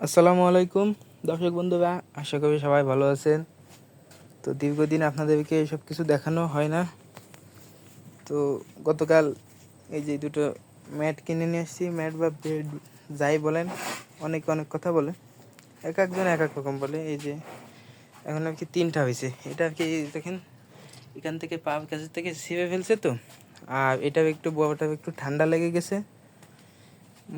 আসসালামু আলাইকুম দর্শক বন্ধুরা, আশা করি সবাই ভালো আছেন। তো দীর্ঘদিন আপনাদেরকে এসব কিছু দেখানো হয় না। তো গতকাল এই যে দুটো ম্যাট কিনে নিয়ে আসছি। ম্যাট বা বেড যাই বলেন, অনেক অনেক কথা বলে, এক একজন এক এক রকম বলে। এই যে এখন আর কি 3টা হয়েছে। এটা আর কি দেখেন, এখান থেকে পাওয়ার কাছের থেকে ছিঁড়ে ফেলছে। তো আর এটা একটু বড়টা একটু ঠান্ডা লেগে গেছে।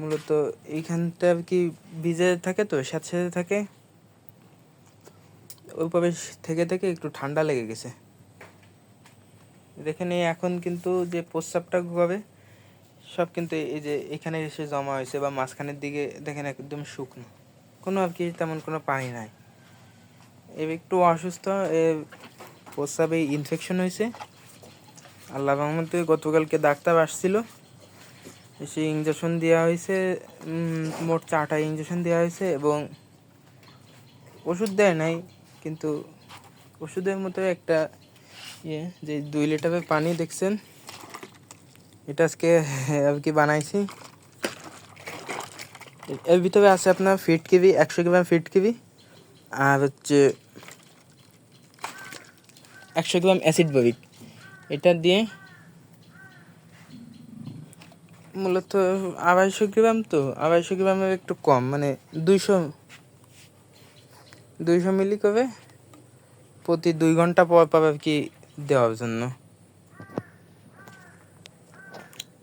মূলত এইখানটা আর কি ভিজে থাকে, তো সাথে থাকে, ওইভাবে থেকে থেকে একটু ঠান্ডা লেগে গেছে। দেখেন এই এখন কিন্তু যে প্রস্রাবটা হবে সব কিন্তু এই যে এখানে এসে জমা হয়েছে, বা মাঝখানের দিকে দেখেন একদম শুকনো, কোনো আর কি তেমন কোনো পানি নাই। এ একটু অসুস্থ, প্রস্রাবে ইনফেকশন হয়েছে। আল্লাহ রহমতে গতকালকে ডাক্তার আসছিল, এসে ইঞ্জেকশন দেওয়া হয়েছে। মোট 4টা ইঞ্জেকশন দেওয়া হয়েছে এবং ওষুধ দেয় নাই, কিন্তু ওষুধের মতো একটা যে 2 লিটারের পানি দেখছেন, এটা আজকে আর কি বানাইছি। এর ভিতরে আছে আপনার ফিটকিরি, 100 গ্রাম ফিটকিরি, আর হচ্ছে 100 গ্রাম অ্যাসিড বরিক। এটা দিয়ে মূলত 250 গ্রাম, তো 250 গ্রামের একটু কম, মানে 200 মিলি করে প্রতি 2 ঘন্টা পর পর আর কি দেওয়ার জন্য,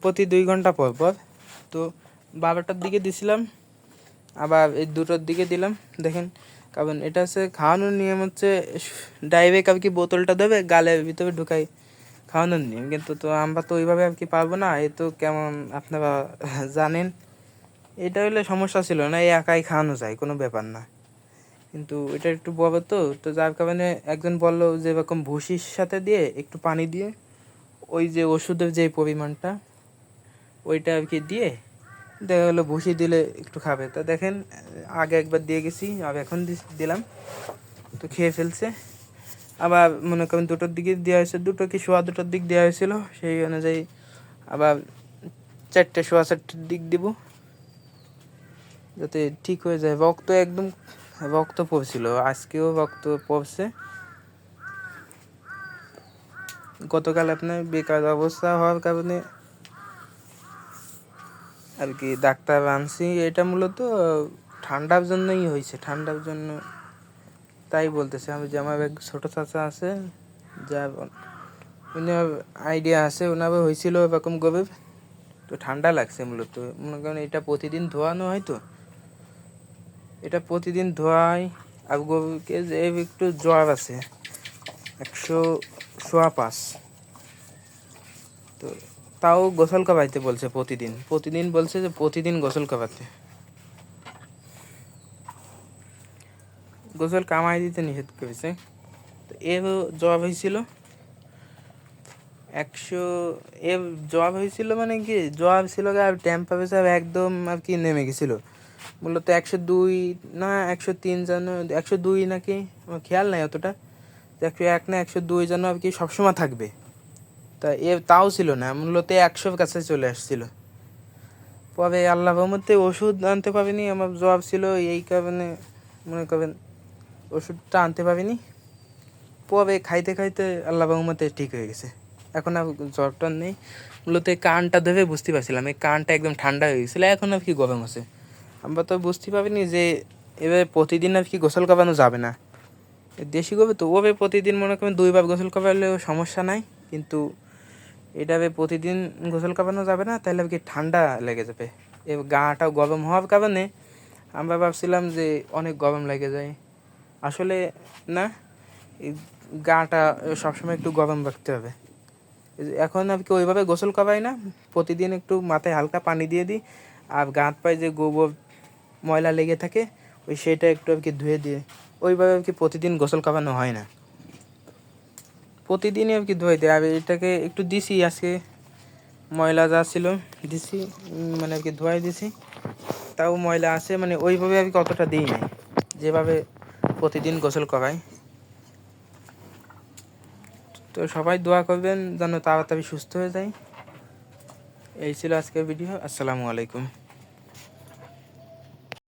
প্রতি 2 ঘন্টা পর পর। তো 12টার দিকে দিছিলাম, আবার এই 2টোর দিকে দিলাম। দেখেন, কারণ এটা হচ্ছে খাওয়ানোর নিয়ম হচ্ছে ডাইরেক্ট আর কি বোতলটা দেবে গালের ভিতরে ঢুকাই খাওয়ানোর নিয়ম, কিন্তু তো আমরা তো ওইভাবে আর কি পারবো না। এ তো কেমন আপনারা জানেন, এটা হলে সমস্যা ছিল না, এই একাই খাওয়ানো যায়, কোনো ব্যাপার না। কিন্তু এটা একটু বড়, তো যার কারণে একজন বললো যে এরকম ভুসির সাথে দিয়ে একটু পানি দিয়ে ওই যে ওষুধের যে পরিমাণটা ওইটা আর কি দিয়ে দেখা গেলো ভুসি দিলে একটু খাবে। তো দেখেন, আগে একবার দিয়ে গেছি, আর এখন দিলাম, তো খেয়ে ফেলছে। আবার মনে করেন 2টোর দিকে দেওয়া হয়েছে, 2টো কি 2:15 দিক দেওয়া হয়েছিল, সেই অনুযায়ী আবার 4টে 4:15 দিক দিব, যাতে ঠিক হয়ে যায়। রক্ত পড়ছিল, আজকেও রক্ত পড়ছে। গতকাল আপনার বেকার অবস্থা হওয়ার কারণে আর কি ডাক্তার আনছি। এটা মূলত ঠান্ডার জন্যই হয়েছে, ঠান্ডার জন্য তাই বলতেছে। আমি যে আমার এক ছোটো চাচা আছে, যার উনার আইডিয়া আছে, ওনারও হয়েছিল এরকম গভীর, তো ঠান্ডা লাগছে মূলত। মনে করেন এটা প্রতিদিন ধোয়ানো হয়, তো এটা প্রতিদিন ধোয়াই। আর গরুকে যে একটু জ্বর আছে 105, তো তাও গোসল করাইতে বলছে প্রতিদিন বলছে যে প্রতিদিন গোসল করাতে, গোসল কামাই দিতে নিষেধ করেছে। তো এরও জ্বর হয়েছিল 100, এর জ্বর হয়েছিল, মানে কি জ্বর ছিল, আর টেম্পারেচার একদম আর কি নেমে গেছিলো। মূলত 102 না 103 যেন, 102 নাকি, আমার খেয়াল নাই অতটা, 101 না 102 যেন আর কি সবসময় থাকবে। তা তাও ছিল না, মূলত 100-র কাছে চলে আসছিল। পরে আল্লাহ রহমতে ওষুধ আনতে পারিনি, আমার জ্বর ছিল, এই কারণে মনে করেন ওষুধটা আনতে পারিনি। পরে খাইতে খাইতে আল্লাহ রহমতে ঠিক হয়ে গেছে, এখন আর জ্বরটা নেই। মূলত এই কানটা ধরে বুঝতে পারছিলাম, এই কানটা একদম ঠান্ডা হয়ে গেছিলো, এখন আর কি গরম আছে। আমরা তো বুঝতে পারিনি যে এবার প্রতিদিন আর কি গোসল করানো যাবে না। দেশি গরু তো ওভাবে প্রতিদিন মনে করেন 2বার গোসল করালেও সমস্যা নাই, কিন্তু এটাবে প্রতিদিন গোসল করানো যাবে না, তাহলে আর কি ঠান্ডা লেগে যাবে। এ গাটাও গরম হওয়ার কারণে আমরা ভাবছিলাম যে অনেক গরম লেগে যায়, আসলে না, এই গাটা সবসময় একটু গরম রাখতে হবে। এখন আর কি ওইভাবে গোসল করাই না, প্রতিদিন একটু মাথায় হালকা পানি দিয়ে দিই, আর গাঁত পায়ে যে গোবর ময়লা লেগে থাকে সেটা একটু আর কি ধুয়ে দিয়ে, ওইভাবে আর কি প্রতিদিন গোসল করানো হয় না, প্রতিদিনই আর কি ধুয়ে দেয়। আর এটাকে একটু দিছি আজকে, ময়লা যা ছিল দিছি, মানে আর কি ধোয়াই দিছি, তাও ময়লা আছে, মানে ওইভাবে আর কি অতটা দিই নাই যেভাবে প্রতিদিন গোসল করাই। তো সবাই দোয়া করবেন যেন তাড়াতাড়ি সুস্থ হয়ে যায়। এই ছিল আজকের ভিডিও। আসসালামু আলাইকুম।